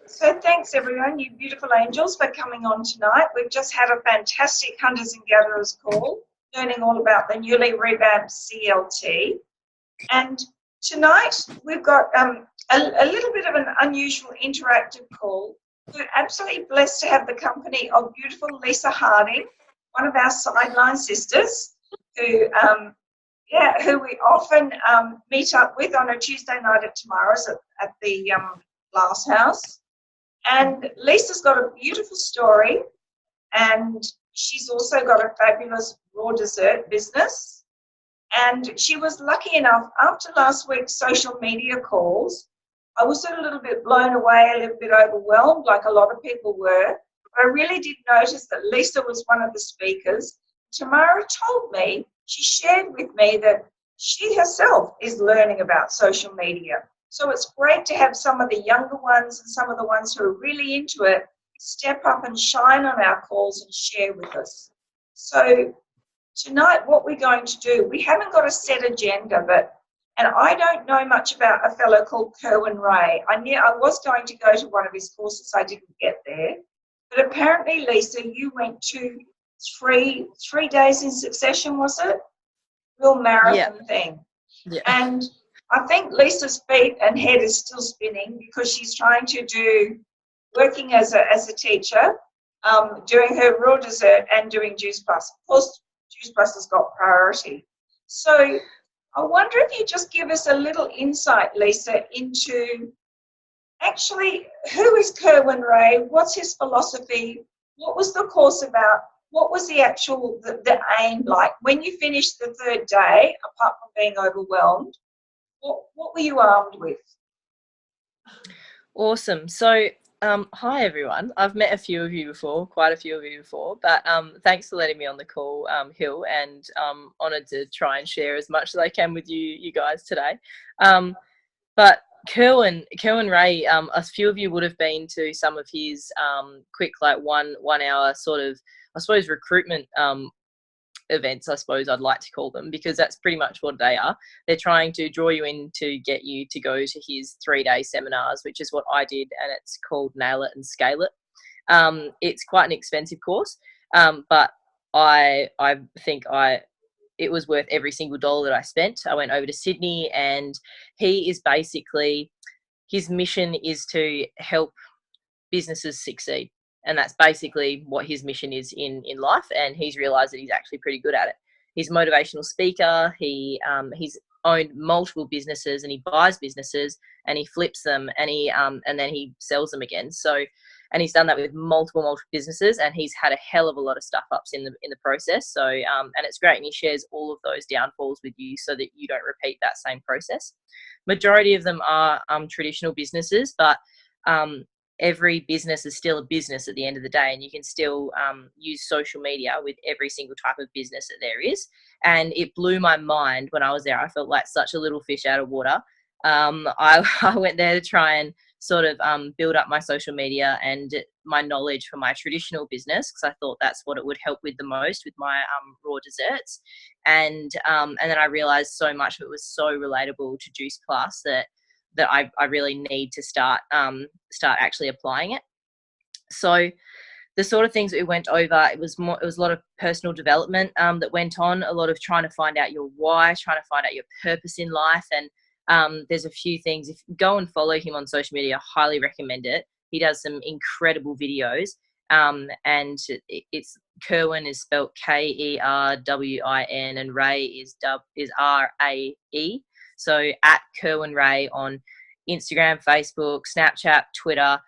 So thanks everyone, you beautiful angels, for coming on tonight. We've just had a fantastic Hunters and Gatherers call, learning all about the newly revamped CLT. And tonight we've got a little bit of an unusual interactive call. We're absolutely blessed to have the company of beautiful Lisa Harding, one of our sideline sisters, who we often meet up with on a Tuesday night at Tamara's at the Glass House. And Lisa's got a beautiful story, and she's also got a fabulous raw dessert business. And she was lucky enough, after last week's social media calls, I was a little bit blown away, a little bit overwhelmed, like a lot of people were. But I really did notice that Lisa was one of the speakers. Tamara told me, she shared with me that she herself is learning about social media. So it's great to have some of the younger ones and some of the ones who are really into it step up and shine on our calls and share with us. So tonight what we're going to do, we haven't got a set agenda, and I don't know much about a fellow called Kerwin Ray. I was going to go to one of his courses, I didn't get there. But apparently, Lisa, you went to three days in succession, was it? Real marathon thing. Yeah. And I think Lisa's feet and head is still spinning because she's trying to do working as a teacher, doing her raw dessert and doing Juice Plus. Of course, Juice Plus has got priority. So I wonder if you just give us a little insight, Lisa, into actually who is Kerwin Ray, what's his philosophy, what was the course about, what was the actual, the aim like? When you finished the third day, apart from being overwhelmed, what were you armed with? Awesome. So, hi everyone. I've met a few of you before, quite a few of you before, but thanks for letting me on the call, Hill, and honoured to try and share as much as I can with you guys today. But Kerwin Ray, a few of you would have been to some of his quick, like one hour sort of, I suppose, recruitment events, I suppose I'd like to call them, because that's pretty much what they are. They're trying to draw you in to get you to go to his 3-day seminars, which is what I did, and it's called Nail It and Scale It. It's quite an expensive course, but I think it was worth every single dollar that I spent. I went over to Sydney, and he is basically, his mission is to help businesses succeed. And that's basically what his mission is in life. And he's realised that he's actually pretty good at it. He's a motivational speaker. He's owned multiple businesses, and he buys businesses and he flips them, and then he sells them again. So, and he's done that with multiple businesses, and he's had a hell of a lot of stuff ups in the process. So, and it's great. And he shares all of those downfalls with you so that you don't repeat that same process. Majority of them are traditional businesses, but every business is still a business at the end of the day, and you can still use social media with every single type of business that there is. And it blew my mind when I was there. I felt like such a little fish out of water. I went there to try and sort of build up my social media and my knowledge for my traditional business, because I thought that's what it would help with the most with my raw desserts. And then I realized so much of it was so relatable to Juice Plus that I really need to start actually applying it. So the sort of things that we went over, it was a lot of personal development that went on, a lot of trying to find out your why, trying to find out your purpose in life. And there's a few things. If you go and follow him on social media, I highly recommend it. He does some incredible videos. And it's Kerwin is spelled Kerwin, and Ray is Rae. So at Kerwin Ray on Instagram, Facebook, Snapchat, Twitter,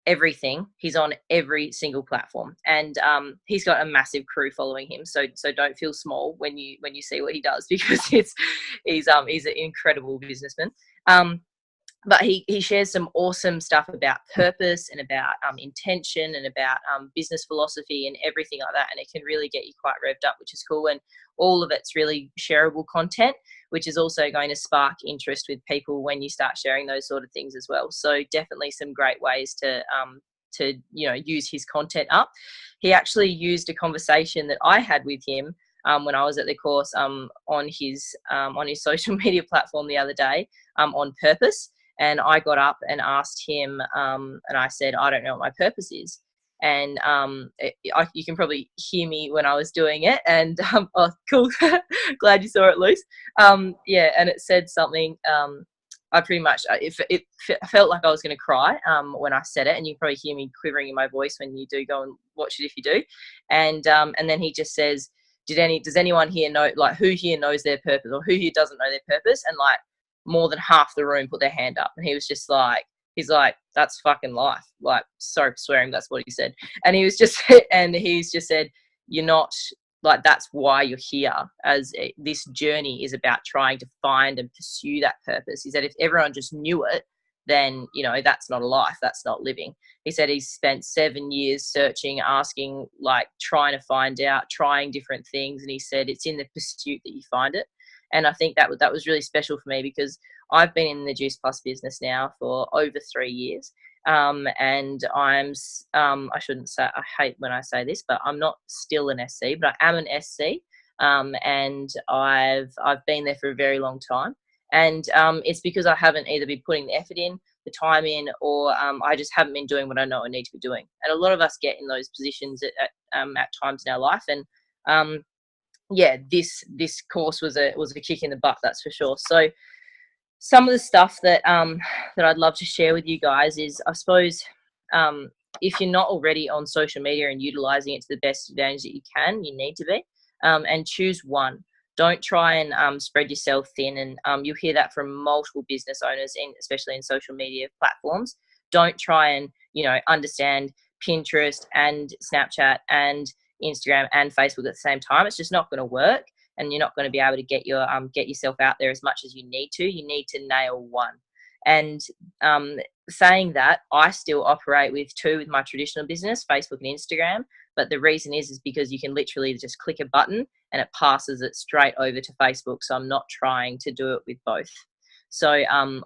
everything. He's on every single platform, and he's got a massive crew following him. So don't feel small when you see what he does, because he's an incredible businessman. But he shares some awesome stuff about purpose and about intention and about business philosophy and everything like that. And it can really get you quite revved up, which is cool. And all of it's really shareable content, which is also going to spark interest with people when you start sharing those sort of things as well. So definitely some great ways to use his content up. He actually used a conversation that I had with him when I was at the course on his social media platform the other day on purpose. And I got up and asked him, and I said, I don't know what my purpose is. And you can probably hear me when I was doing it. And oh, cool, glad you saw it, Luce. Yeah, and it said something. I pretty much it felt like I was going to cry when I said it, and you can probably hear me quivering in my voice when you do go and watch it if you do. And then he just says, does anyone here know, like, who here knows their purpose, or who here doesn't know their purpose? And like more than half the room put their hand up, and he was just like, he's like, that's fucking life. Like, sorry for swearing, that's what he said. And he's just said, you're not, like, that's why you're here, this journey is about trying to find and pursue that purpose. He said if everyone just knew it, then, you know, that's not a life, that's not living. He said he's spent 7 years searching, asking, like, trying to find out, trying different things. And he said it's in the pursuit that you find it. And I think that was really special for me, because I've been in the Juice Plus business now for over 3 years. And I shouldn't say, I hate when I say this, but I'm not still an SC, but I am an SC. And I've been there for a very long time. And it's because I haven't either been putting the effort in, the time in, or I just haven't been doing what I know I need to be doing. And a lot of us get in those positions at times in our life. And yeah, this course was a kick in the butt, that's for sure. So some of the stuff that I'd love to share with you guys is, I suppose, if you're not already on social media and utilizing it to the best advantage that you can, you need to be, and choose one. Don't try and spread yourself thin. And you'll hear that from multiple business owners, especially in social media platforms. Don't try and, you know, understand Pinterest and Snapchat and Instagram and Facebook at the same time. It's just not going to work, and you're not going to be able to get yourself out there as much as you need to. You need to nail one. And saying that, I still operate with two with my traditional business, Facebook and Instagram. But the reason is because you can literally just click a button and it passes it straight over to Facebook. So I'm not trying to do it with both. So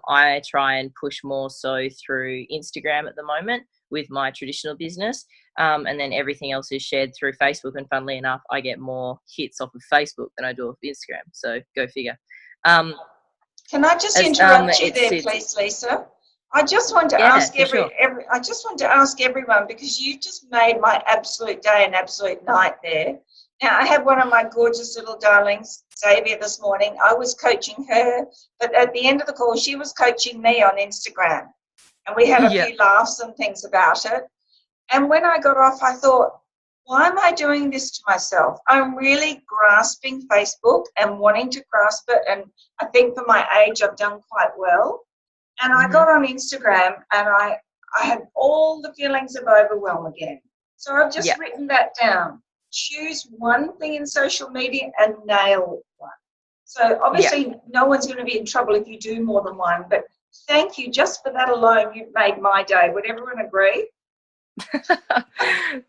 I try and push more so through Instagram at the moment with my traditional business. And then everything else is shared through Facebook. And funnily enough, I get more hits off of Facebook than I do off Instagram. So go figure. Can I just interrupt you there, please, Lisa? I just want to ask I just want to ask everyone, because you just made my absolute day and absolute night there. Now, I had one of my gorgeous little darlings, Xavier, this morning. I was coaching her, but at the end of the call, she was coaching me on Instagram. And we had a few laughs and things about it. And when I got off, I thought, why am I doing this to myself? I'm really grasping Facebook and wanting to grasp it. And I think for my age, I've done quite well. And I got on Instagram and I had all the feelings of overwhelm again. So I've just written that down. Choose one thing in social media and nail one. So obviously no one's going to be in trouble if you do more than one, but thank you. Just for that alone, you've made my day. Would everyone agree?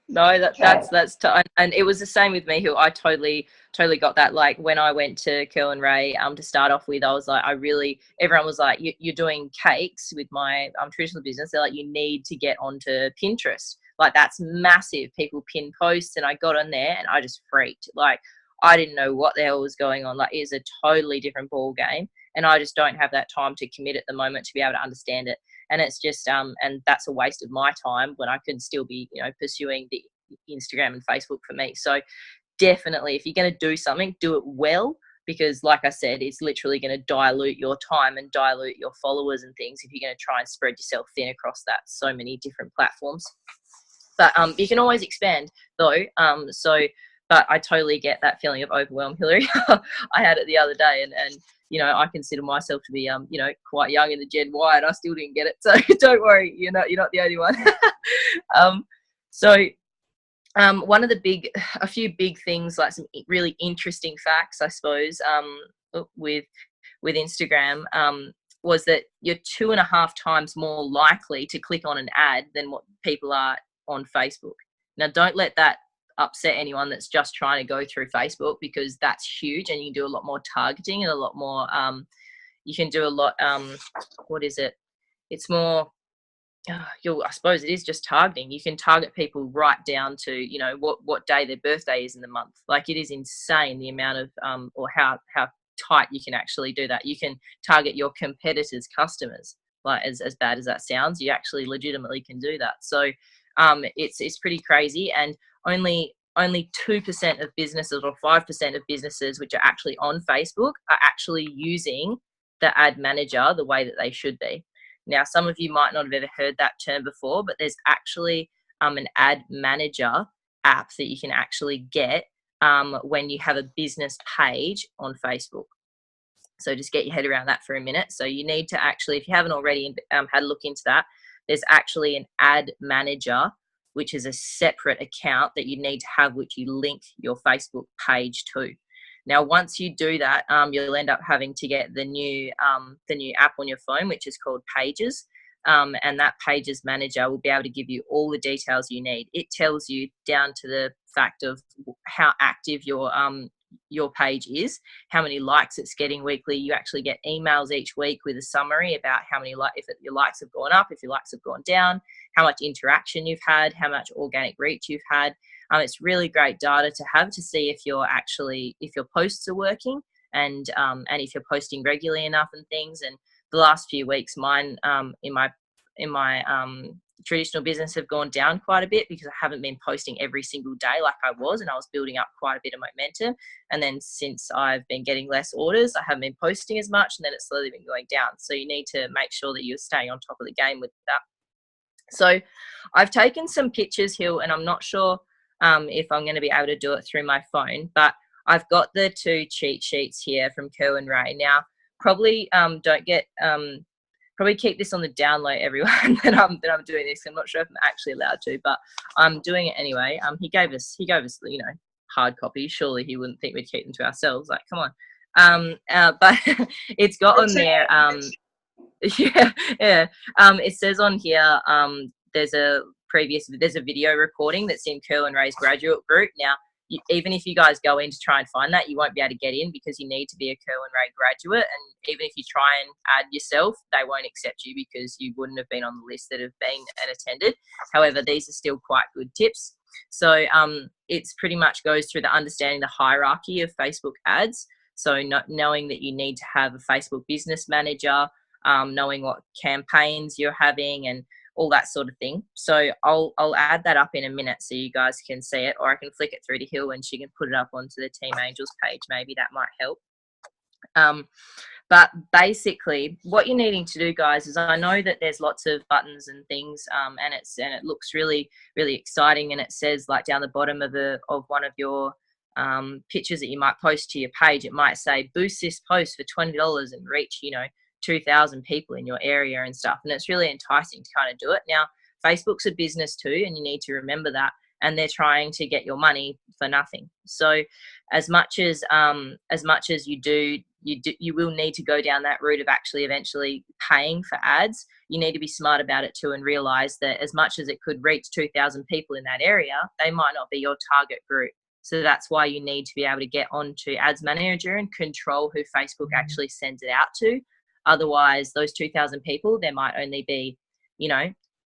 No, that's and it was the same with me, who I totally got that. Like when I went to Curl and Ray to start off with, I was like, everyone was like, you're doing cakes with my traditional business. They're like, you need to get onto Pinterest. Like, that's massive. People pin posts, and I got on there and I just freaked. Like, I didn't know what the hell was going on. Like, it's a totally different ball game, and I just don't have that time to commit at the moment to be able to understand it. And it's just and that's a waste of my time when I can still be, you know, pursuing the Instagram and Facebook for me. So definitely, if you're going to do something, do it well, because like I said, it's literally going to dilute your time and dilute your followers and things if you're going to try and spread yourself thin across so many different platforms. But you can always expand though. But I totally get that feeling of overwhelm, Hillary. I had it the other day, and you know, I consider myself to be you know, quite young in the Gen Y, and I still didn't get it. So don't worry, you're not the only one. One of a few big things, like some really interesting facts, I suppose, with Instagram, was that you're 2.5 times more likely to click on an ad than what people are on Facebook. Now, don't let that upset anyone that's just trying to go through Facebook, because that's huge, and you can do a lot more targeting and a lot more you can do a lot what is it, it's more I suppose it is just targeting. You can target people right down to, you know, what day their birthday is in the month. Like, it is insane the amount of or how tight you can actually do that. You can target your competitors' customers. like as bad as that sounds. You actually legitimately can do that. So it's pretty crazy, and only 2% of businesses or 5% of businesses which are actually on Facebook are actually using the ad manager the way that they should be. Now, some of you might not have ever heard that term before, but there's actually an ad manager app that you can actually get when you have a business page on Facebook. So just get your head around that for a minute. So you need to actually, if you haven't already had a look into that, there's actually an ad manager, which is a separate account that you need to have, which you link your Facebook page to. Now, once you do that, you'll end up having to get the new app on your phone, which is called Pages. And that Pages manager will be able to give you all the details you need. It tells you down to the fact of how active your page is, how many likes it's getting weekly. You actually get emails each week with a summary about how many if your likes have gone up, if your likes have gone down, how much interaction you've had, how much organic reach you've had. It's really great data to have to see if your posts are working and if you're posting regularly enough and things. And the last few weeks, mine in my traditional business have gone down quite a bit because I haven't been posting every single day like I was, and I was building up quite a bit of momentum. And then since I've been getting less orders, I haven't been posting as much, and then it's slowly been going down. So you need to make sure that you're staying on top of the game with that. So I've taken some pictures, Hill, and I'm not sure if I'm going to be able to do it through my phone, but I've got the 2 cheat sheets here from Kerwin Rae. Now, probably probably keep this on the download, everyone, that I'm doing this. I'm not sure if I'm actually allowed to, but I'm doing it anyway. He gave us, hard copies. Surely he wouldn't think we'd keep them to ourselves. Like, come on. But it's got on there. It says on here, there's a video recording that's in Kerwin Rae's graduate group. Now, even if you guys go in to try and find that, you won't be able to get in because you need to be a Kerwin Rae graduate. And even if you try and add yourself, they won't accept you because you wouldn't have been on the list that have been and attended. However, these are still quite good tips. So it's pretty much goes through the understanding the hierarchy of Facebook ads. So knowing that you need to have a Facebook business manager, knowing what campaigns you're having and all that sort of thing. So I'll add that up in a minute so you guys can see it, or I can flick it through to Hill and she can put it up onto the Team Angels page. Maybe that might help. But basically what you're needing to do, guys, is I know that there's lots of buttons and things, and it looks really, really exciting. And it says, like, down the bottom of one of your pictures that you might post to your page, it might say boost this post for $20 and reach 2,000 people in your area and stuff. And it's really enticing to kind of do it. Now, Facebook's a business too, and you need to remember that. And they're trying to get your money for nothing. So as much as you will need to go down that route of actually eventually paying for ads. You need to be smart about it too and realize that as much as it could reach 2,000 people in that area, they might not be your target group. So that's why you need to be able to get onto Ads Manager and control who Facebook actually sends it out to. Otherwise, those 2,000 people, there might only be,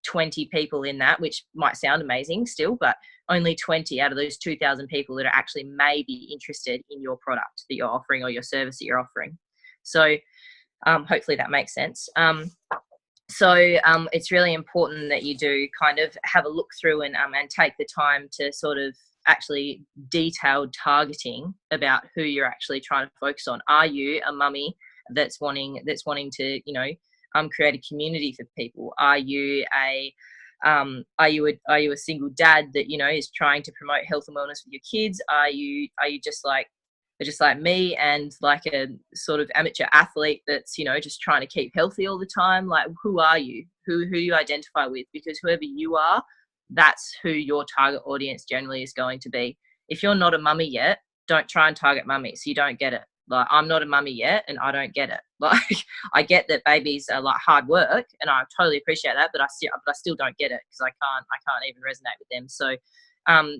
20 people in that, which might sound amazing still, but only 20 out of those 2,000 people that are actually maybe interested in your product that you're offering or your service that you're offering. So hopefully that makes sense. So it's really important that you do kind of have a look through and take the time to sort of actually detailed targeting about who you're actually trying to focus on. Are you a mummy that's wanting to, create a community for people? Are you a single dad that is trying to promote health and wellness with your kids? Are you just like me and like a sort of amateur athlete that's just trying to keep healthy all the time? Like, who are you? Who you identify with? Because whoever you are, that's who your target audience generally is going to be. If you're not a mummy yet, don't try and target mummies. You don't get it. Like, I'm not a mummy yet and I don't get it. Like, I get that babies are like hard work and I totally appreciate that, but I still don't get it because I can't even resonate with them.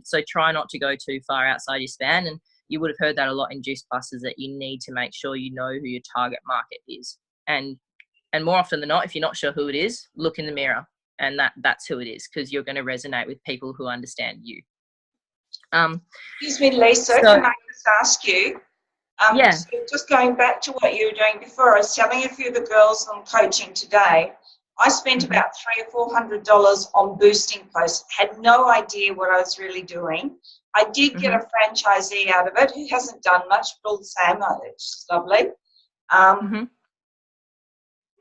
So try not to go too far outside your span. And you would have heard that a lot in Juice Plus, is that you need to make sure you know who your target market is. And more often than not, if you're not sure who it is, look in the mirror and that's who it is, because you're going to resonate with people who understand you. Excuse me, Lisa, can I just ask you? Yeah. So just going back to what you were doing before, I was telling a few of the girls on coaching today I spent about $300 or $400 on boosting posts. Had no idea what I was really doing. I did get a franchisee out of it who hasn't done much, but all the same, it's lovely.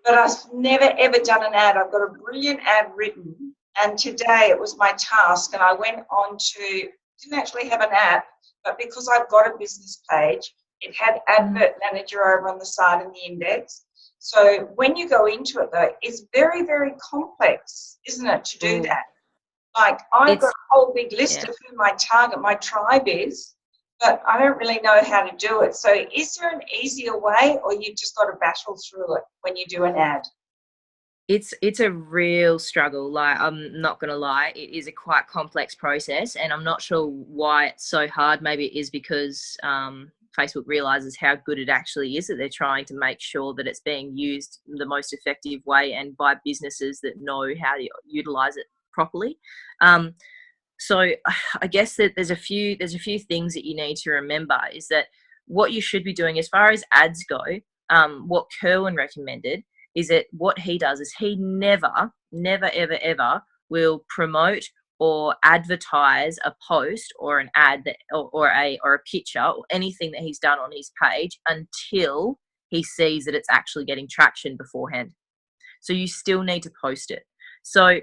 But I've never ever done an ad. I've got a brilliant ad written, and today it was my task, and I went on to, didn't actually have an app, but because I've got a business page, it had Advert Manager over on the side in the index. So when you go into it, though, it's very, very complex, isn't it, to do that? Like, I've got a whole big list of who my target, my tribe is, but I don't really know how to do it. So is there an easier way, or you've just got to battle through it when you do an ad? It's a real struggle. Like, I'm not going to lie, it is a quite complex process, and I'm not sure why it's so hard. Maybe it is because Facebook realizes how good it actually is, that they're trying to make sure that it's being used the most effective way and by businesses that know how to utilize it properly. So I guess that there's a few things that you need to remember is that what you should be doing as far as ads go, what Kerwin recommended is that what he does is he never, ever will promote or advertise a post or an ad that, or a picture or anything that he's done on his page until he sees that it's actually getting traction beforehand. So you still need to post it. So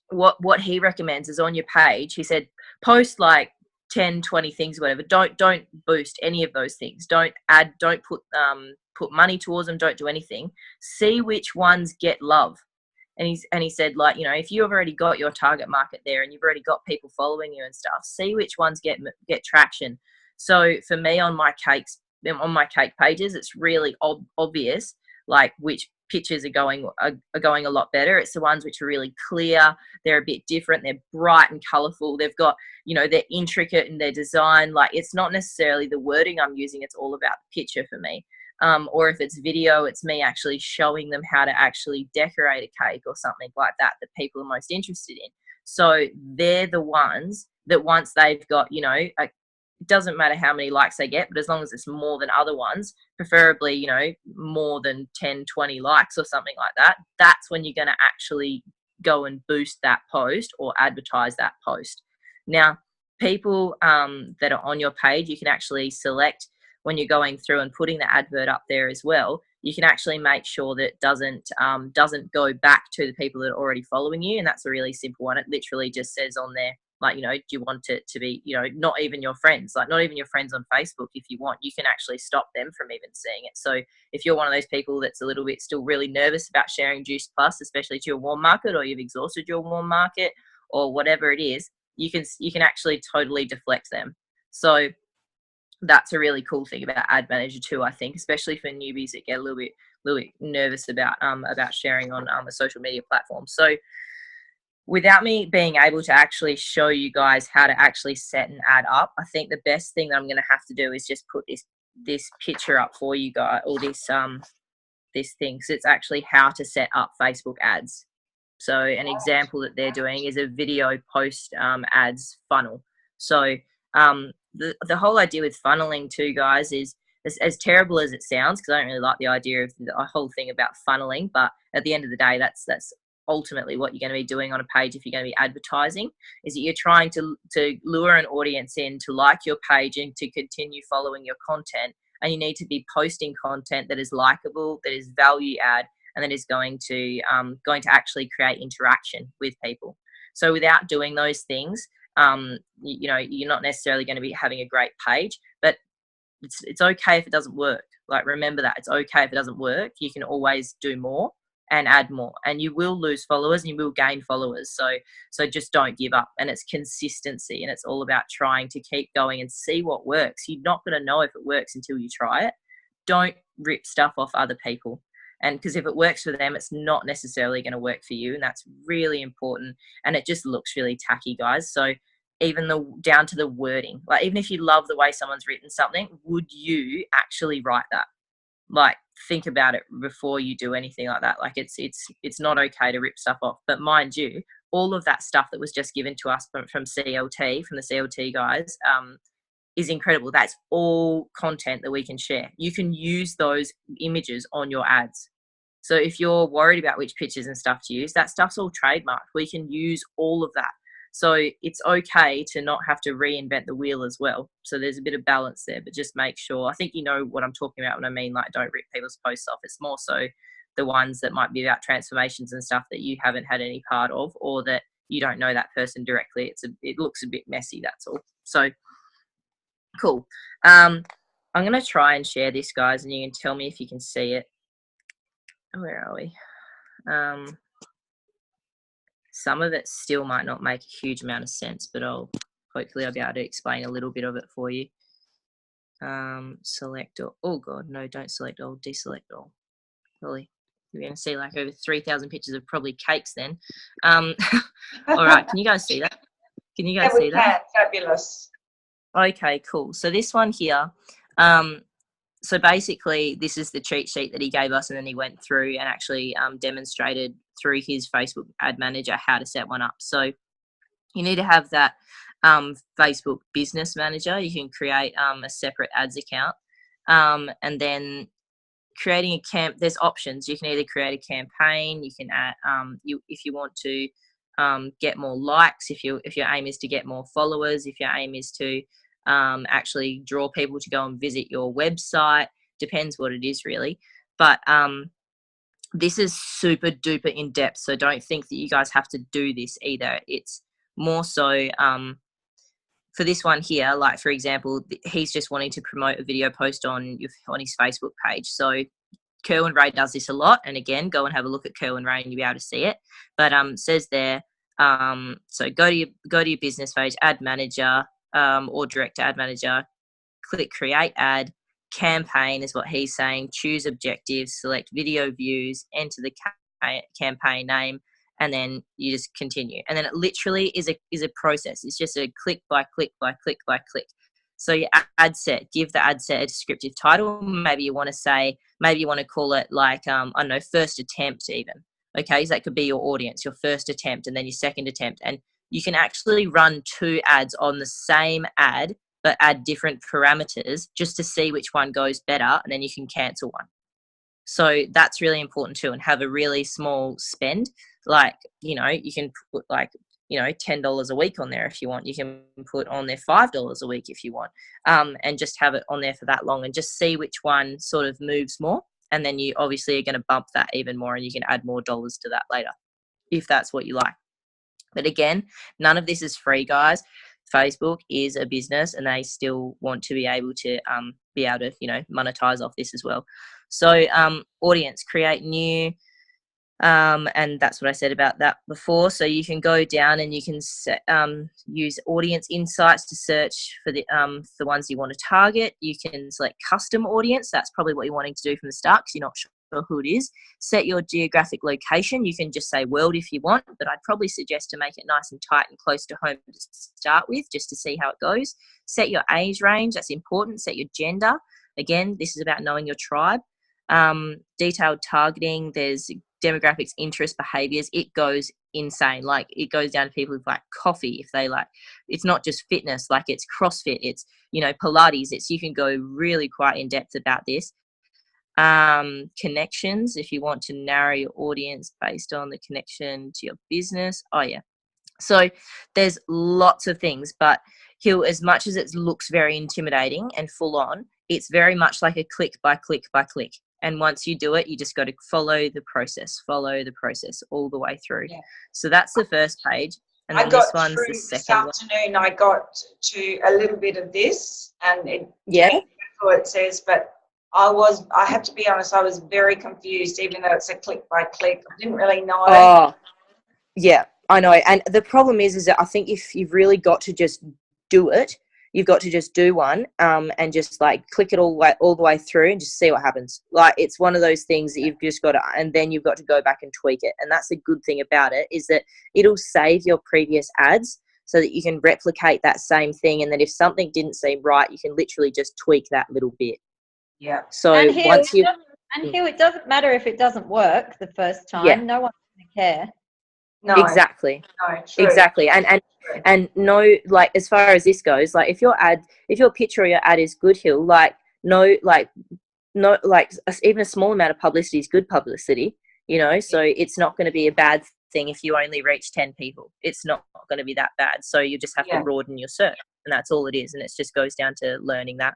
what he recommends is on your page, he said, post like 10, 20 things, whatever. Don't boost any of those things. Don't put money towards them. Don't do anything. See which ones get love. And he said, like, you know, if you've already got your target market there and you've already got people following you and stuff, see which ones get traction. So for me, on my cake pages, it's really obvious, like, which pictures are going a lot better. It's the ones which are really clear. They're a bit different. They're bright and colorful. They've got, you know, they're intricate in their design. Like, it's not necessarily the wording I'm using. It's all about the picture for me. Or if it's video, it's me actually showing them how to actually decorate a cake or something like that people are most interested in. So they're the ones that once they've got, you know, it doesn't matter how many likes they get, but as long as it's more than other ones, preferably, you know, more than 10, 20 likes or something like that, that's when you're going to actually go and boost that post or advertise that post. Now, people that are on your page, you can actually select when you're going through and putting the advert up there as well. You can actually make sure that it doesn't go back to the people that are already following you. And that's a really simple one. It literally just says on there, like, you know, do you want it to be, you know, not even your friends, like not even your friends on Facebook. If you want, you can actually stop them from even seeing it. So if you're one of those people that's a little bit still really nervous about sharing Juice Plus, especially to your warm market, or you've exhausted your warm market or whatever it is, you can actually totally deflect them. So that's a really cool thing about Ad Manager too, I think, especially for newbies that get a little bit nervous about sharing on a social media platform. So without me being able to actually show you guys how to actually set an ad up, I think the best thing that I'm going to have to do is just put this picture up for you guys, or this thing. So it's actually how to set up Facebook ads. So an example that they're doing is a video post ads funnel. So the whole idea with funneling too, guys, is as terrible as it sounds, because I don't really like the idea of the whole thing about funneling, but at the end of the day, that's ultimately what you're going to be doing on a page if you're going to be advertising, is that you're trying to lure an audience in to like your page and to continue following your content. And you need to be posting content that is likable, that is value add, and that is going to actually create interaction with people. So without doing those things, you know, you're not necessarily going to be having a great page, but it's okay if it doesn't work. Like, remember that it's okay if it doesn't work. You can always do more and add more, and you will lose followers and you will gain followers. So just don't give up. And it's consistency, and it's all about trying to keep going and see what works. You're not going to know if it works until you try it. Don't rip stuff off other people. And because if it works for them, it's not necessarily going to work for you. And that's really important. And it just looks really tacky, guys. So even down to the wording, like, even if you love the way someone's written something, would you actually write that? Like, think about it before you do anything like that. Like, it's not okay to rip stuff off. But mind you, all of that stuff that was just given to us from CLT, from the CLT guys, is incredible. That's all content that we can share. You can use those images on your ads. So if you're worried about which pictures and stuff to use, that stuff's all trademarked. We can use all of that. So it's okay to not have to reinvent the wheel as well. So there's a bit of balance there, but just make sure. I think you know what I'm talking about when I mean like don't rip people's posts off. It's more so the ones that might be about transformations and stuff that you haven't had any part of, or that you don't know that person directly. It looks a bit messy, that's all. So cool. I'm going to try and share this, guys, and you can tell me if you can see it. Where are we? Some of it still might not make a huge amount of sense, but hopefully I'll be able to explain a little bit of it for you. Select all. Oh God, no, don't select all, deselect all. Probably you're going to see like over 3,000 pictures of probably cakes then. All right, can you guys see that? Can you guys see that? Fabulous. Okay, cool. So this one here, so basically this is the cheat sheet that he gave us, and then he went through and actually demonstrated through his Facebook ad manager how to set one up. So you need to have that Facebook business manager. You can create a separate ads account, and then creating there's options. You can either create a campaign, you can add if you want to get more likes, if your aim is to get more followers, if your aim is to actually draw people to go and visit your website, depends what it is really. But this is super duper in depth, so don't think that you guys have to do this either. It's more so for this one here, like for example, he's just wanting to promote a video post on his Facebook page. So Kerwin Ray does this a lot, and again, go and have a look at Kerwin Ray and you'll be able to see it. But says there, so go to your business page, ad manager, or direct to ad manager, click create ad, campaign is what he's saying, choose objectives, select video views, enter the campaign name, and then you just continue. And then it literally is a process. It's just a click by click by click by click. So your ad set, give the ad set a descriptive title. Maybe you want to call it like, I don't know, first attempt even. Okay, so that could be your audience, your first attempt, and then your second attempt. And you can actually run 2 ads on the same ad, but add different parameters just to see which one goes better, and then you can cancel one. So that's really important too, and have a really small spend. Like, you can put like, $10 a week on there if you want. You can put on there $5 a week if you want, and just have it on there for that long and just see which one sort of moves more. And then you obviously are going to bump that even more, and you can add more dollars to that later if that's what you like. But again, none of this is free, guys. Facebook is a business, and they still want to be able to monetize off this as well. So audience, create new, and that's what I said about that before. So you can go down and you can use audience insights to search for the ones you want to target. You can select custom audience. That's probably what you're wanting to do from the start because you're not sure who it is. Set your geographic location. You can just say world if you want, but I'd probably suggest to make it nice and tight and close to home to start with, just to see how it goes. Set your age range. That's important. Set your gender. Again, this is about knowing your tribe. Detailed targeting. There's demographics, interests, behaviors. It goes insane. Like, it goes down to people who like coffee, if they like, it's not just fitness, like it's CrossFit, it's Pilates. You can go really quite in depth about this. Connections, if you want to narrow your audience based on the connection to your business. Oh yeah, so there's lots of things, but as much as it looks very intimidating and full on, it's very much like a click by click by click. And once you do it, you just got to follow the process all the way through. Yeah. So that's the first page. And then this one's the second one. This afternoon, I got to a little bit of this, and it says, but I have to be honest, I was very confused, even though it's a click by click. I didn't really know. Oh, yeah, I know. And the problem is that I think if you've really got to just do it, you've got to just do one and just like click it all the way through and just see what happens. Like, it's one of those things that you've just got to, and then you've got to go back and tweak it. And that's the good thing about it, is that it'll save your previous ads so that you can replicate that same thing. And then if something didn't seem right, you can literally just tweak that little bit. Yeah. So once you it doesn't matter if it doesn't work the first time. Yeah. No one's going to care. No. Exactly. No, true. Exactly. And no, like, as far as this goes, like, if your picture or your ad is good, Hill, like, no, like, no, like even a small amount of publicity is good publicity, you know, so it's not going to be a bad thing if you only reach 10 people. It's not going to be that bad. So you just have to broaden your search, and that's all it is. And it just goes down to learning that.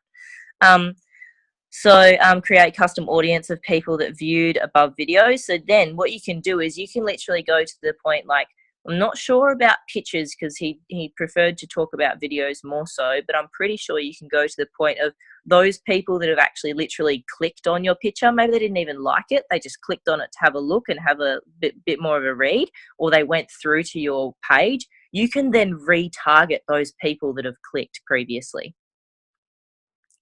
Create custom audience of people that viewed above videos. So then what you can do is you can literally go to the point, like, I'm not sure about pictures because he preferred to talk about videos more so, but I'm pretty sure you can go to the point of those people that have actually literally clicked on your picture. Maybe they didn't even like it. They just clicked on it to have a look and have a bit more of a read, or they went through to your page. You can then retarget those people that have clicked previously.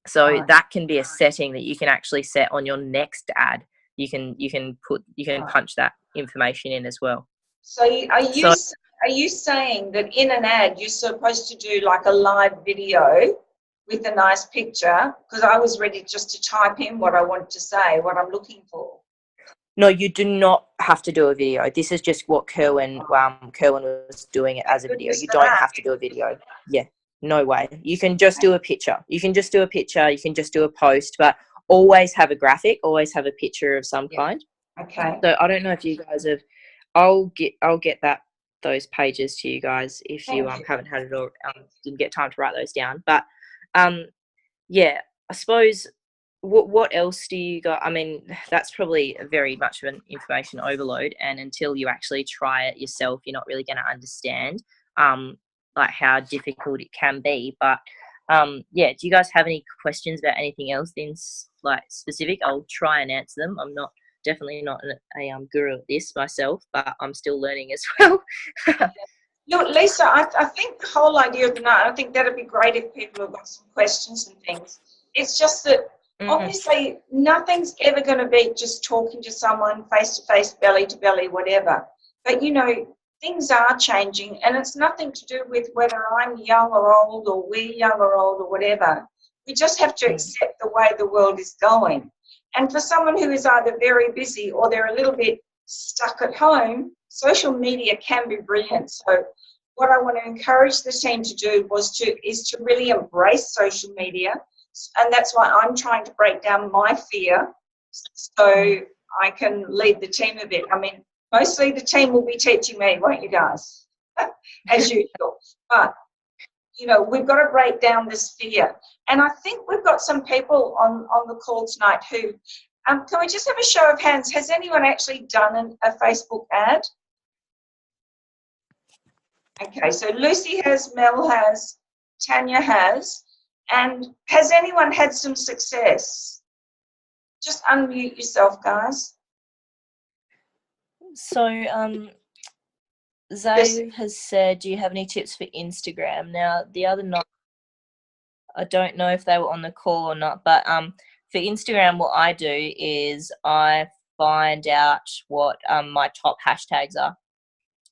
So that can be a setting that you can actually set on your next ad. You can punch that information in as well. So are you saying that in an ad you're supposed to do like a live video with a nice picture? Because I was ready just to type in what I want to say, what I'm looking for. No, you do not have to do a video. This is just what Kerwin was doing it as a video. You don't have to do a video. Yeah, no way. You can just do a picture. You can just do a picture. You can just do a post, but always have a graphic. Always have a picture of some kind. Okay. So I don't know if you guys have. I'll get those pages to you guys if you haven't had it or didn't get time to write those down. But yeah, I suppose what else do you got? I mean, that's probably very much of an information overload, and until you actually try it yourself, you're not really going to understand like how difficult it can be. But yeah, do you guys have any questions about anything else in like specific? I'll try and answer them. I'm definitely not a guru at this myself, but I'm still learning as well. Look, Lisa, I think the whole idea of the night, I think that'd be great if people have got some questions and things. It's just that obviously nothing's ever going to beat just talking to someone face to face, belly to belly, whatever. But, you know, things are changing, and it's nothing to do with whether I'm young or old or we're young or old or whatever. We just have to accept the way the world is going. And for someone who is either very busy or they're a little bit stuck at home, social media can be brilliant. So what I want to encourage the team to do is to really embrace social media. And that's why I'm trying to break down my fear so I can lead the team a bit. I mean, mostly the team will be teaching me, won't you guys? As usual. But you know, we've got to break down this fear. And I think we've got some people on the call tonight who, can we just have a show of hands? Has anyone actually done a Facebook ad? Okay, so Lucy has, Mel has, Tanya has, and has anyone had some success? Just unmute yourself, guys. So, Zay has said, do you have any tips for Instagram? Now, the other night, I don't know if they were on the call or not, but for Instagram, what I do is I find out what my top hashtags are.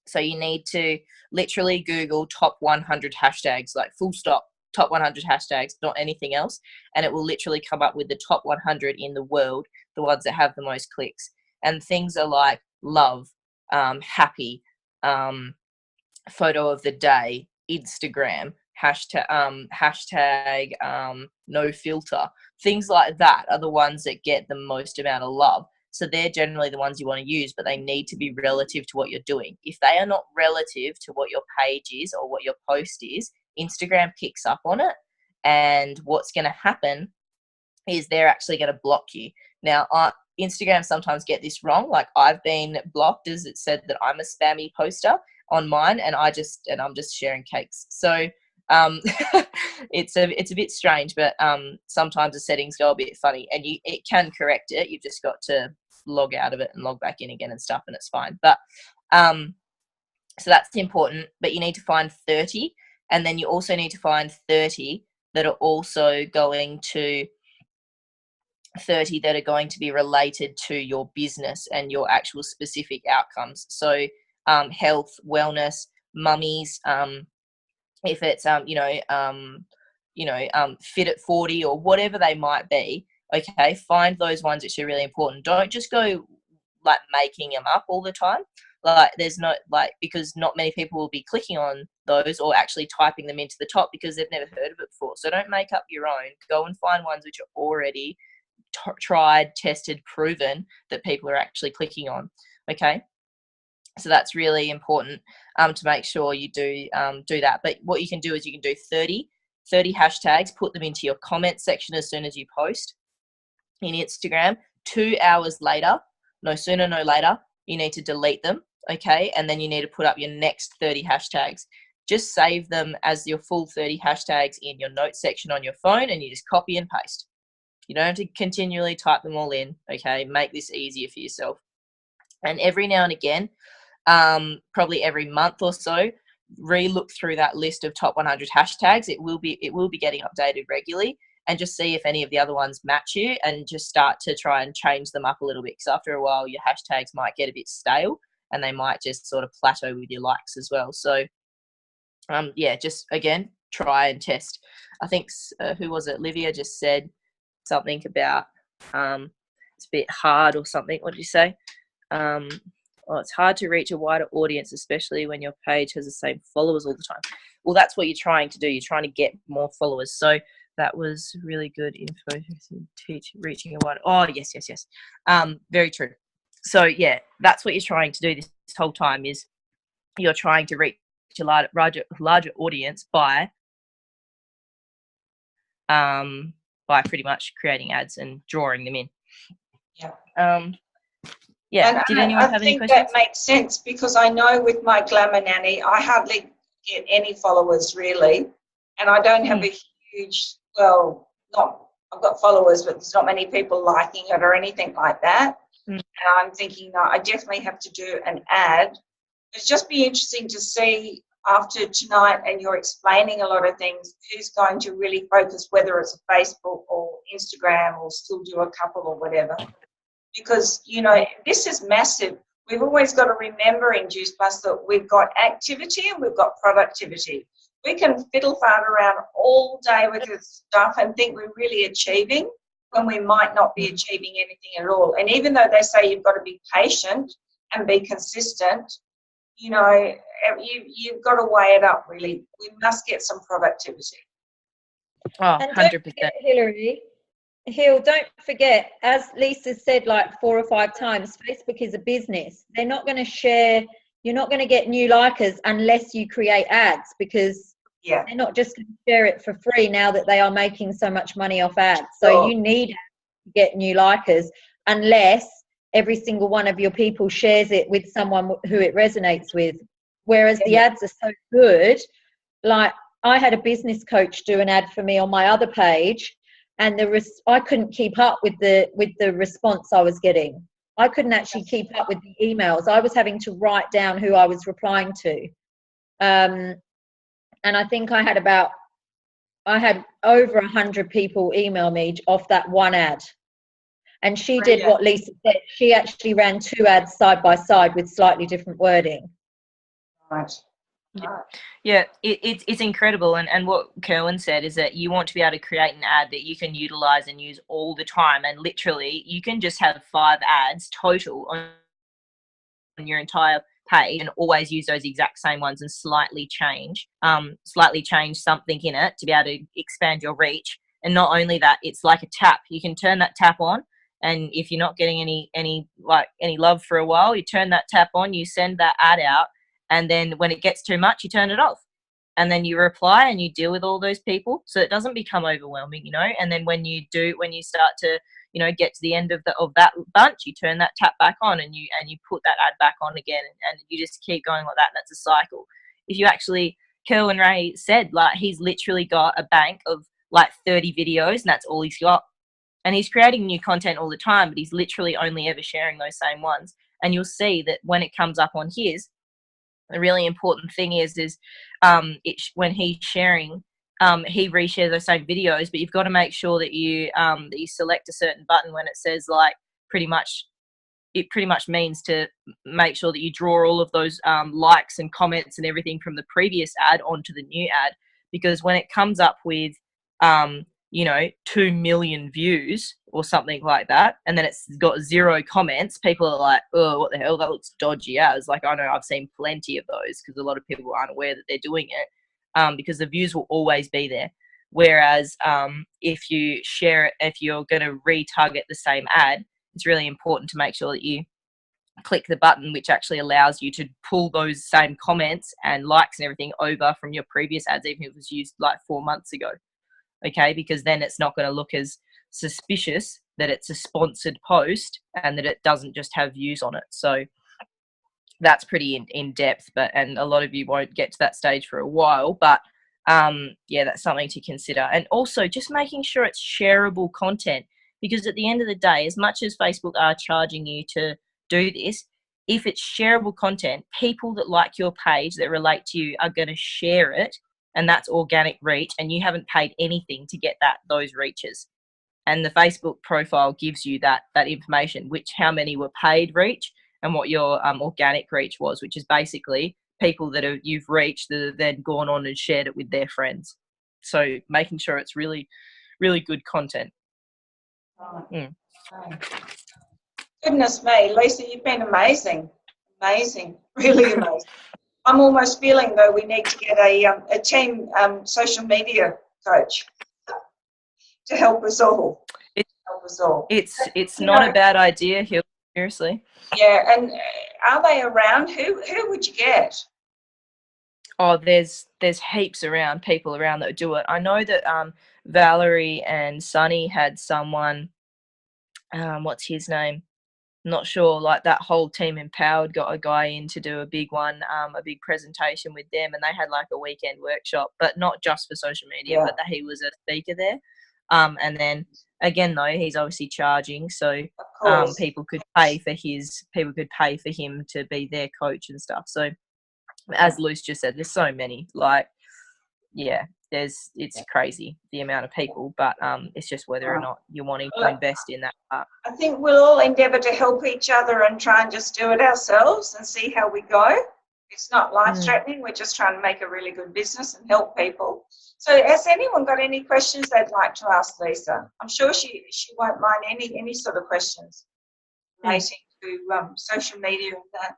So you need to literally Google top 100 hashtags, like full stop, top 100 hashtags, not anything else. And it will literally come up with the top 100 in the world, the ones that have the most clicks. And things are like love, happy, photo of the day, Instagram, hashtag no filter. Things like that are the ones that get the most amount of love. So they're generally the ones you want to use, but they need to be relative to what you're doing. If they are not relative to what your page is or what your post is, Instagram picks up on it. And what's going to happen is they're actually going to block you. Now, Instagram sometimes get this wrong. Like I've been blocked as it said that I'm a spammy poster on mine, and I'm just sharing cakes. So it's a bit strange, but sometimes the settings go a bit funny, and it can correct it. You've just got to log out of it and log back in again and stuff, and it's fine. But so that's important. But you need to find 30, and then you also need to find 30 that are also going to 30 that are going to be related to your business and your actual specific outcomes. So health, wellness, mummies, if it's fit at 40 or whatever they might be. Okay, find those ones which are really important. Don't just go like making them up all the time. Like there's no because not many people will be clicking on those or actually typing them into the top because they've never heard of it before. So don't make up your own. Go and find ones which are already tried, tested, proven that people are actually clicking on. Okay, so that's really important to make sure you do that. But what you can do is you can do 30 hashtags, put them into your comment section as soon as you post in Instagram. 2 hours later, no sooner, no later, you need to delete them, okay? And then you need to put up your next 30 hashtags. Just save them as your full 30 hashtags in your notes section on your phone, and you just copy and paste. You don't have to continually type them all in, okay? Make this easier for yourself. And every now and again, probably every month or so, re-look through that list of top 100 hashtags. It will be getting updated regularly, and just see if any of the other ones match you, and just start to try and change them up a little bit, because after a while your hashtags might get a bit stale and they might just sort of plateau with your likes as well. So yeah, just again, try and test. I think who was it, Livia just said something about it's a bit hard or something. What did you say? Well, it's hard to reach a wider audience, especially when your page has the same followers all the time. Well, that's what you're trying to do. You're trying to get more followers. So that was really good info. Reaching a wider. Oh, yes. Very true. So yeah, that's what you're trying to do this whole time, is you're trying to reach a larger audience by pretty much creating ads and drawing them in. Yeah. Yeah. And did anyone have any questions? I think that makes sense, because I know with my Glamour Nanny, I hardly get any followers really, and I don't have a huge, I've got followers, but there's not many people liking it or anything like that. And I'm thinking, no, I definitely have to do an ad. It'd just be interesting to see after tonight, and you're explaining a lot of things, who's going to really focus, whether it's a Facebook or Instagram, or still do a couple or whatever. Because, you know, this is massive. We've always got to remember in Juice Plus that we've got activity and we've got productivity. We can fiddle fart around all day with this stuff and think we're really achieving, when we might not be achieving anything at all. And even though they say you've got to be patient and be consistent, you know, you've got to weigh it up, really. We must get some productivity. Oh, And 100%. don't forget, Hilary, don't forget, as Lisa said like 4 or 5 times, Facebook is a business. They're not going to share, you're not going to get new likers unless you create ads, because they're not just going to share it for free now that they are making so much money off ads. So you need to get new likers, unless every single one of your people shares it with someone who it resonates with. Whereas the ads are so good. Like, I had a business coach do an ad for me on my other page, and I couldn't keep up with the response I was getting. I couldn't actually keep up with the emails. I was having to write down who I was replying to. And I think I had over 100 people email me off that one ad. And she did what Lisa said. She actually ran 2 ads side by side with slightly different wording. Right. Yeah, it's incredible. And what Kerwin said is that you want to be able to create an ad that you can utilize and use all the time. And literally, you can just have 5 ads total on your entire page, and always use those exact same ones, and slightly change something in it to be able to expand your reach. And not only that, it's like a tap. You can turn that tap on, and if you're not getting any love for a while, you turn that tap on, you send that ad out, and then when it gets too much, you turn it off. And then you reply and you deal with all those people, so it doesn't become overwhelming, you know. And then when you start to, you know, get to the end of that bunch, you turn that tap back on, and you put that ad back on again, and you just keep going like that. And that's a cycle. If you actually, Kerwin Rae said, like, he's literally got a bank of like 30 videos, and that's all he's got. And he's creating new content all the time, but he's literally only ever sharing those same ones. And you'll see that when it comes up on his, the really important thing is when he's sharing, he reshares those same videos, but you've got to make sure that you select a certain button when it says, like, it pretty much means to make sure that you draw all of those likes and comments and everything from the previous ad onto the new ad. Because when it comes up with 2 million views or something like that, and then it's got 0 comments, people are like, oh, what the hell, that looks dodgy as. Like, I know I've seen plenty of those, because a lot of people aren't aware that they're doing it, because the views will always be there. Whereas if you share it, if you're going to retarget the same ad, it's really important to make sure that you click the button which actually allows you to pull those same comments and likes and everything over from your previous ads, even if it was used like 4 months ago. Okay, because then it's not going to look as suspicious that it's a sponsored post and that it doesn't just have views on it. So that's pretty in depth, and a lot of you won't get to that stage for a while, but yeah, that's something to consider. And also just making sure it's shareable content, because at the end of the day, as much as Facebook are charging you to do this, if it's shareable content, people that like your page, that relate to you, are going to share it, and that's organic reach, and you haven't paid anything to get those reaches. And the Facebook profile gives you that information, which how many were paid reach and what your organic reach was, which is basically people that you've reached that have then gone on and shared it with their friends. So making sure it's really, really good content. Right. Goodness me, Lisa, you've been amazing. Amazing. Really amazing. I'm almost feeling, though, we need to get a team social media coach to help us all. It's not a bad idea, Hill, seriously. Yeah, and are they around? Who would you get? Oh, there's heaps around, people around that do it. I know that Valerie and Sunny had someone, what's his name? Not sure, like that whole team Empowered got a guy in to do a big one, a big presentation with them, and they had like a weekend workshop, but not just for social media, but that he was a speaker there. And then again, though, he's obviously charging, so people could pay for him to be their coach and stuff. So as Luce just said, there's so many, like, yeah, it's crazy the amount of people, but it's just whether or not you're wanting to invest in that part. I think we'll all endeavour to help each other and try and just do it ourselves and see how we go. It's not life-threatening. We're just trying to make a really good business and help people. So has anyone got any questions they'd like to ask Lisa? I'm sure she won't mind any sort of questions relating to social media and that.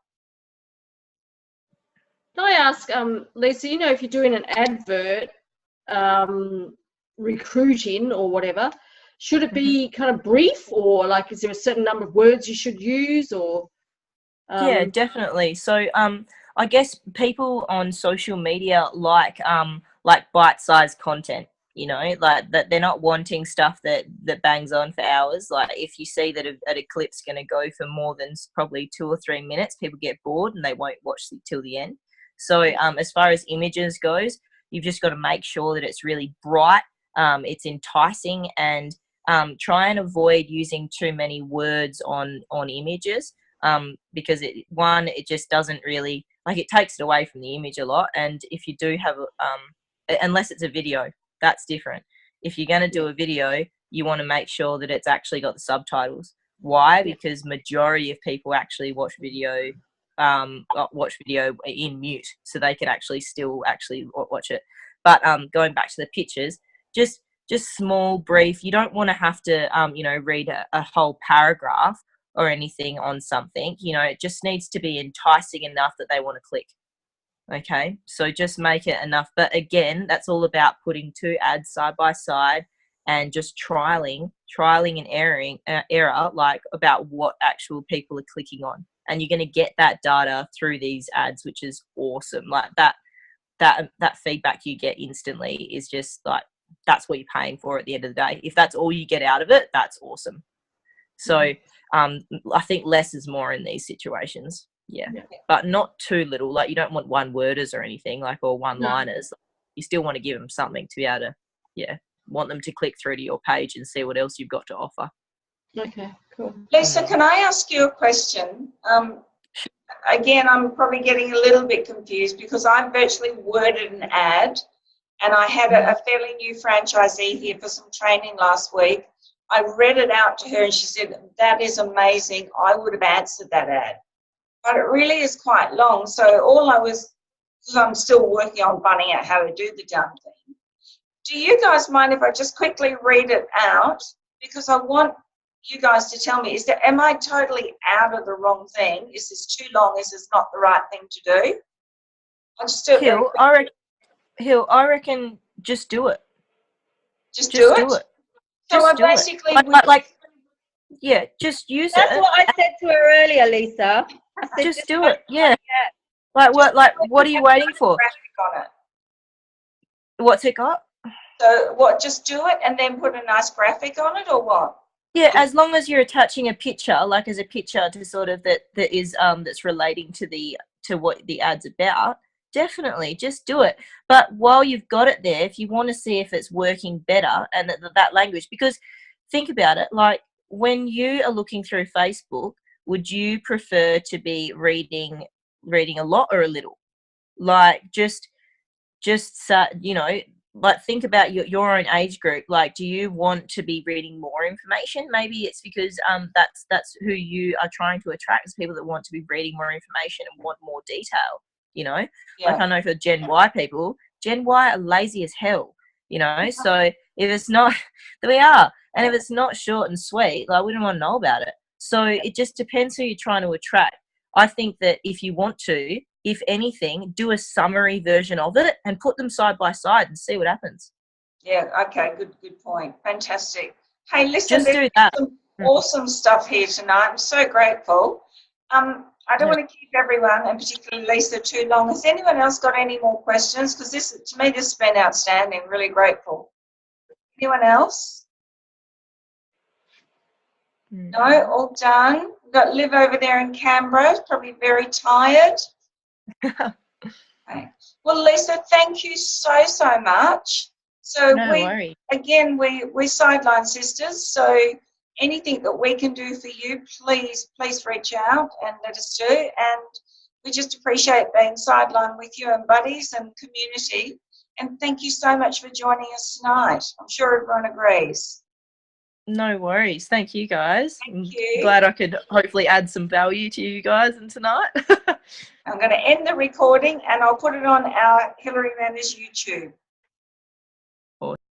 Can I ask, Lisa, if you're doing an advert, recruiting or whatever, should it be kind of brief, or like is there a certain number of words you should use, or yeah, definitely. So I guess people on social media like bite-sized content, like that they're not wanting stuff that bangs on for hours. Like if you see that a clip's going to go for more than probably 2 or 3 minutes, people get bored and they won't watch it till the end. So as far as images goes, you've just got to make sure that it's really bright, it's enticing, and try and avoid using too many words on images, because it just doesn't really, like, it takes it away from the image a lot. And if you do have unless it's a video, that's different. If you're going to do a video, you want to make sure that it's actually got the subtitles. Why? Because majority of people actually watch video in mute, so they can still watch it. But going back to the pictures, just small, brief. You don't want to have to read a whole paragraph or anything on something. It just needs to be enticing enough that they want to click. Okay, so just make it enough. But again, that's all about putting 2 ads side by side and just trialing and error, like about what actual people are clicking on. And you're going to get that data through these ads, which is awesome. Like that feedback you get instantly is just like, that's what you're paying for at the end of the day. If that's all you get out of it, that's awesome. So I think less is more in these situations. Yeah. But not too little. Like, you don't want one-worders or anything, like, or one-liners. No. You still want to give them something to be able to, want them to click through to your page and see what else you've got to offer. Okay, cool. Lisa, can I ask you a question? Again, I'm probably getting a little bit confused because I virtually worded an ad, and I had a fairly new franchisee here for some training last week. I read it out to her and she said, that is amazing. I would have answered that ad. But it really is quite long. So because I'm still working on finding out how to do the damn thing. Do you guys mind if I just quickly read it out? Because I want you guys to tell me, am I totally out of the wrong thing? Is this too long? Is this not the right thing to do? I'll just do it. Hill, I reckon just do it. Just Just do it. do it. So Just do it. basically, Yeah, just use That's it. what I said to her earlier, Lisa. I said, Just do post it. Yeah. like What are you waiting for? graphic on it. What's it got? So what? Just do it and then put a nice graphic on it, or what? Yeah, as long as you're attaching a picture, like as a picture to sort of that is that's relating to what the ad's about, definitely just do it. But while you've got it there, if you want to see if it's working better and that language, because think about it, like when you are looking through Facebook, would you prefer to be reading a lot or a little? Like just you know, like think about your own age group. Like, do you want to be reading more information? Maybe it's because that's who you are trying to attract, is people that want to be reading more information and want more detail, you know. Yeah. Like I know for Gen Y people, Gen Y are lazy as hell, you know. So if it's not we are, and if it's not short and sweet, like we don't want to know about it. So it just depends who you're trying to attract. I think that if you want to, if anything, do a summary version of it and put them side by side and see what happens. Yeah, okay, good point. Fantastic. Hey, listen, Just do there's that. some awesome stuff here tonight. I'm so grateful. I don't want to keep everyone, and particularly Lisa, too long. Has anyone else got any more questions? Because this, to me, this has been outstanding. Really grateful. Anyone else? No, all done. We've got Liv over there in Canberra, probably very tired. Okay. Well, Lisa, thank you so much. So No worries. we're Sideline Sisters. So anything that we can do for you, please reach out and let us do. And we just appreciate being sideline with you and buddies and community. And thank you so much for joining us tonight. I'm sure everyone agrees. No worries. Thank you, guys. Thank you. Glad I could hopefully add some value to you guys and tonight. I'm going to end the recording and I'll put it on our Hillary Manners YouTube.